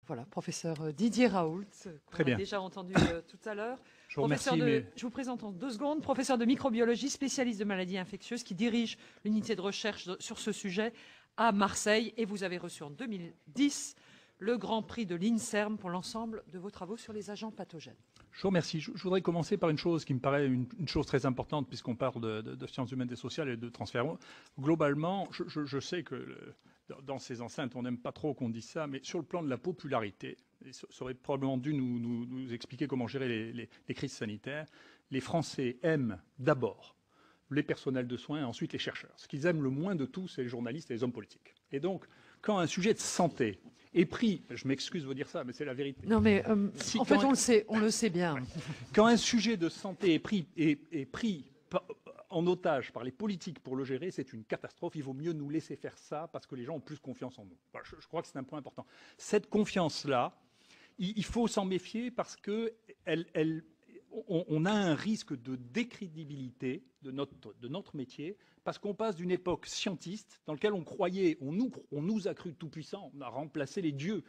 Voilà, professeur Didier Raoult, qu'on a déjà entendu tout à l'heure. Je vous remercie. Je vous présente en 2 secondes, professeur de microbiologie, spécialiste de maladies infectieuses, qui dirige l'unité de recherche sur ce sujet à Marseille. Et vous avez reçu en 2010 le Grand Prix de l'INSERM pour l'ensemble de vos travaux sur les agents pathogènes. Je vous remercie. Je voudrais commencer par une chose qui me paraît une chose très importante, puisqu'on parle de sciences humaines et sociales et de transfert. Globalement, je sais que dans ces enceintes, on n'aime pas trop qu'on dise ça, mais sur le plan de la popularité, et ça aurait probablement dû nous expliquer comment gérer les crises sanitaires, les Français aiment d'abord les personnels de soins et ensuite les chercheurs. Ce qu'ils aiment le moins de tout, c'est les journalistes et les hommes politiques. Et donc, quand un sujet de santé est pris, je m'excuse de vous dire ça, mais c'est la vérité. Non, mais en fait, on le sait bien. Quand un sujet de santé est pris en otage par les politiques pour le gérer, c'est une catastrophe. Il vaut mieux nous laisser faire ça parce que les gens ont plus confiance en nous. Voilà, je crois que c'est un point important. Cette confiance-là, il faut s'en méfier parce que on a un risque de décrédibilité de notre métier parce qu'on passe d'une époque scientiste dans laquelle on croyait, on nous a cru tout puissants, on a remplacé les dieux.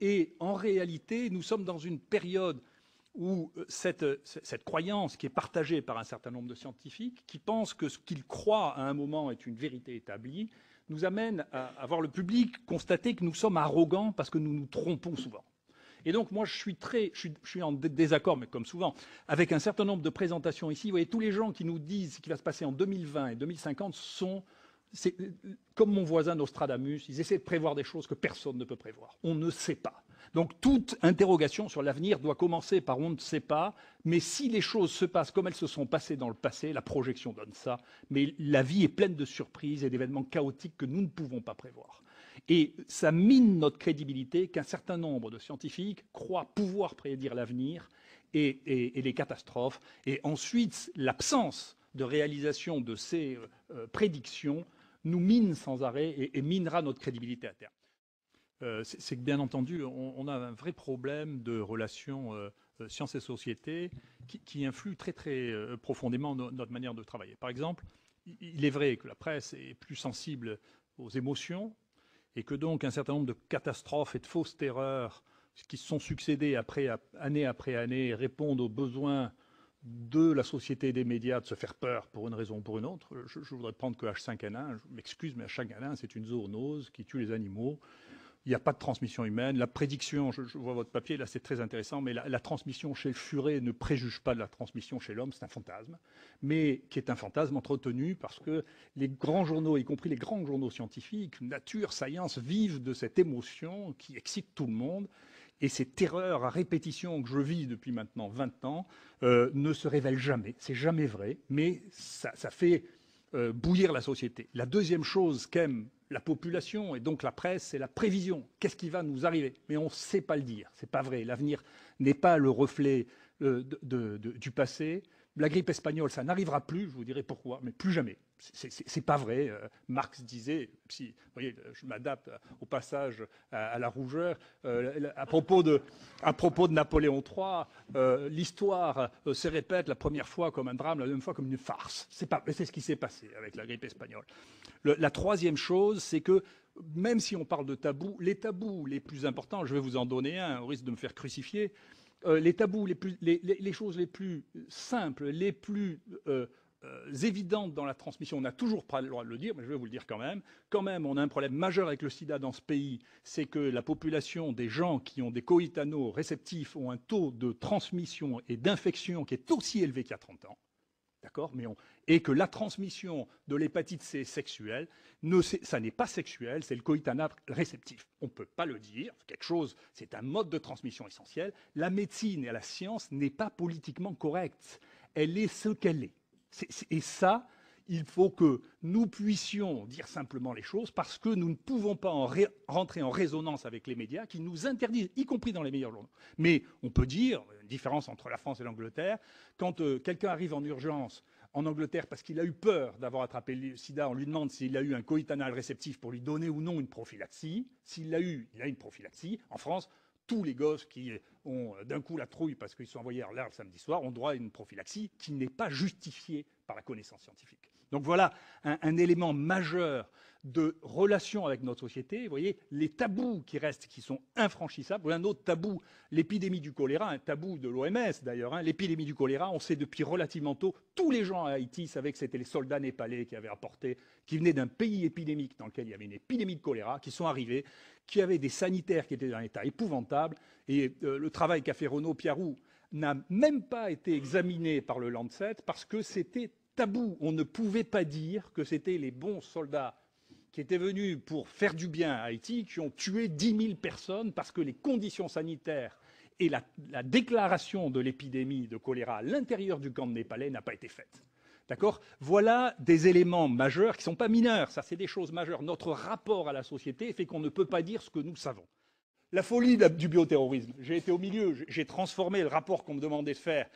Et en réalité, nous sommes dans une période où cette croyance qui est partagée par un certain nombre de scientifiques, qui pensent que ce qu'ils croient à un moment est une vérité établie, nous amène à voir le public constater que nous sommes arrogants parce que nous nous trompons souvent. Et donc, moi, je suis en désaccord, mais comme souvent, avec un certain nombre de présentations ici. Vous voyez, tous les gens qui nous disent ce qui va se passer en 2020 et 2050 c'est comme mon voisin Nostradamus, ils essaient de prévoir des choses que personne ne peut prévoir. On ne sait pas. Donc, toute interrogation sur l'avenir doit commencer par on ne sait pas, mais si les choses se passent comme elles se sont passées dans le passé, la projection donne ça, mais la vie est pleine de surprises et d'événements chaotiques que nous ne pouvons pas prévoir. Et ça mine notre crédibilité qu'un certain nombre de scientifiques croient pouvoir prédire l'avenir et les catastrophes. Et ensuite, l'absence de réalisation de ces prédictions nous mine sans arrêt et minera notre crédibilité à terme. C'est que, bien entendu, on a un vrai problème de relations sciences et société qui influe très, très profondément notre manière de travailler. Par exemple, il est vrai que la presse est plus sensible aux émotions, et que donc un certain nombre de catastrophes et de fausses terreurs qui se sont succédées année après année répondent aux besoins de la société et des médias de se faire peur pour une raison ou pour une autre. Je voudrais prendre que H5N1, je m'excuse, mais H5N1, c'est une zoonose qui tue les animaux. Il n'y a pas de transmission humaine. La prédiction, je vois votre papier, là c'est très intéressant, mais la transmission chez le furet ne préjuge pas de la transmission chez l'homme, c'est un fantasme, mais qui est un fantasme entretenu parce que les grands journaux, y compris les grands journaux scientifiques, Nature, Science, vivent de cette émotion qui excite tout le monde. Et ces terreurs à répétition que je vis depuis maintenant 20 ans ne se révèlent jamais. C'est jamais vrai, mais ça fait bouillir la société. La deuxième chose qu'aime la population et donc la presse, c'est la prévision. Qu'est-ce qui va nous arriver? Mais on ne sait pas le dire. C'est pas vrai. L'avenir n'est pas le reflet du passé. La grippe espagnole, ça n'arrivera plus. Je vous dirai pourquoi, mais plus jamais. C'est pas vrai. Marx disait, si, vous voyez, je m'adapte au passage à la rougeur, à propos de Napoléon III, l'histoire se répète la première fois comme un drame, la deuxième fois comme une farce. C'est ce qui s'est passé avec la grippe espagnole. La troisième chose, c'est que même si on parle de tabous, les tabous les plus importants, je vais vous en donner un, au risque de me faire crucifier, les tabous, les choses les plus simples, les plus évidentes dans la transmission, on n'a toujours pas le droit de le dire, mais je vais vous le dire quand même. Quand même, on a un problème majeur avec le sida dans ce pays, c'est que la population des gens qui ont des coïtanos réceptifs ont un taux de transmission et d'infection qui est aussi élevé qu'il y a 30 ans. D'accord, et que la transmission de l'hépatite C sexuelle, ça n'est pas sexuel, c'est le coïtanat réceptif. On ne peut pas le dire, quelque chose, c'est un mode de transmission essentiel. La médecine et la science n'est pas politiquement correcte. Elle est ce qu'elle est. Et ça, il faut que nous puissions dire simplement les choses parce que nous ne pouvons pas rentrer en résonance avec les médias qui nous interdisent, y compris dans les meilleurs journaux. Mais on peut dire, une différence entre la France et l'Angleterre, quand quelqu'un arrive en urgence en Angleterre parce qu'il a eu peur d'avoir attrapé le sida, on lui demande s'il a eu un coïtanal réceptif pour lui donner ou non une prophylaxie. S'il l'a eu, il a une prophylaxie. En France, tous les gosses qui ont d'un coup la trouille parce qu'ils sont envoyés à l'air le samedi soir ont droit à une prophylaxie qui n'est pas justifiée par la connaissance scientifique. Donc voilà un élément majeur de relation avec notre société. Vous voyez, les tabous qui restent, qui sont infranchissables. Voilà un autre tabou, l'épidémie du choléra, un tabou de l'OMS d'ailleurs. L'épidémie du choléra, on sait depuis relativement tôt, tous les gens à Haïti savaient que c'était les soldats népalais qui avaient apporté, qui venaient d'un pays épidémique dans lequel il y avait une épidémie de choléra, qui sont arrivés, qui avaient des sanitaires qui étaient dans un état épouvantable. Et le travail qu'a fait Renaud Piarou n'a même pas été examiné par le Lancet parce que c'était tabou. On ne pouvait pas dire que c'était les bons soldats qui étaient venus pour faire du bien à Haïti, qui ont tué 10 000 personnes parce que les conditions sanitaires et la déclaration de l'épidémie de choléra à l'intérieur du camp de Népalais n'a pas été faite. D'accord ? Voilà des éléments majeurs qui ne sont pas mineurs, ça c'est des choses majeures. Notre rapport à la société fait qu'on ne peut pas dire ce que nous savons. La folie du bioterrorisme. J'ai été au milieu, j'ai transformé le rapport qu'on me demandait de faire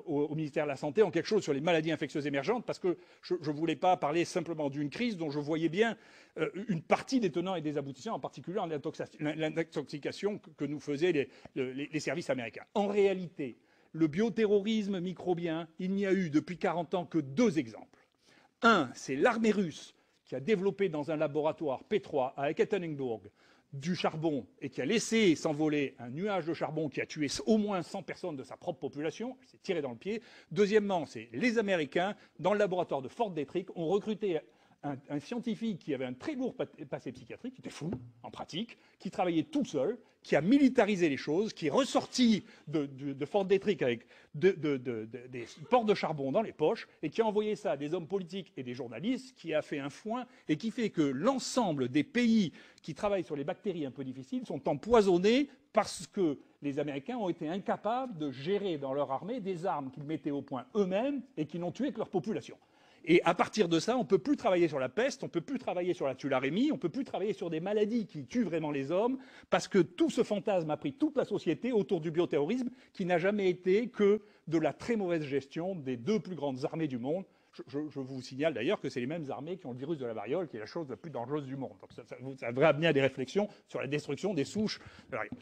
au ministère de la Santé en quelque chose sur les maladies infectieuses émergentes parce que je ne voulais pas parler simplement d'une crise dont je voyais bien une partie des tenants et des aboutissants, en particulier l'intoxication que nous faisaient les services américains. En réalité, le bioterrorisme microbien, il n'y a eu depuis 40 ans que 2 exemples. Un, c'est l'armée russe qui a développé dans un laboratoire P3 à Ekaterinbourg du charbon et qui a laissé s'envoler un nuage de charbon qui a tué au moins 100 personnes de sa propre population, elle s'est tirée dans le pied. Deuxièmement, c'est les Américains, dans le laboratoire de Fort Detrick, ont recruté un scientifique qui avait un très lourd passé psychiatrique, qui était fou en pratique, qui travaillait tout seul, qui a militarisé les choses, qui est ressorti de Fort Detrick avec des ports de charbon dans les poches et qui a envoyé ça à des hommes politiques et des journalistes, qui a fait un foin et qui fait que l'ensemble des pays qui travaillent sur les bactéries un peu difficiles sont empoisonnés parce que les Américains ont été incapables de gérer dans leur armée des armes qu'ils mettaient au point eux-mêmes et qui n'ont tué que leur population. Et à partir de ça, on ne peut plus travailler sur la peste, on ne peut plus travailler sur la tularemie, on ne peut plus travailler sur des maladies qui tuent vraiment les hommes, parce que tout ce fantasme a pris toute la société autour du bioterrorisme, qui n'a jamais été que de la très mauvaise gestion des 2 plus grandes armées du monde. Je vous signale d'ailleurs que c'est les mêmes armées qui ont le virus de la variole, qui est la chose la plus dangereuse du monde. Donc ça devrait amener à des réflexions sur la destruction des souches de la variole.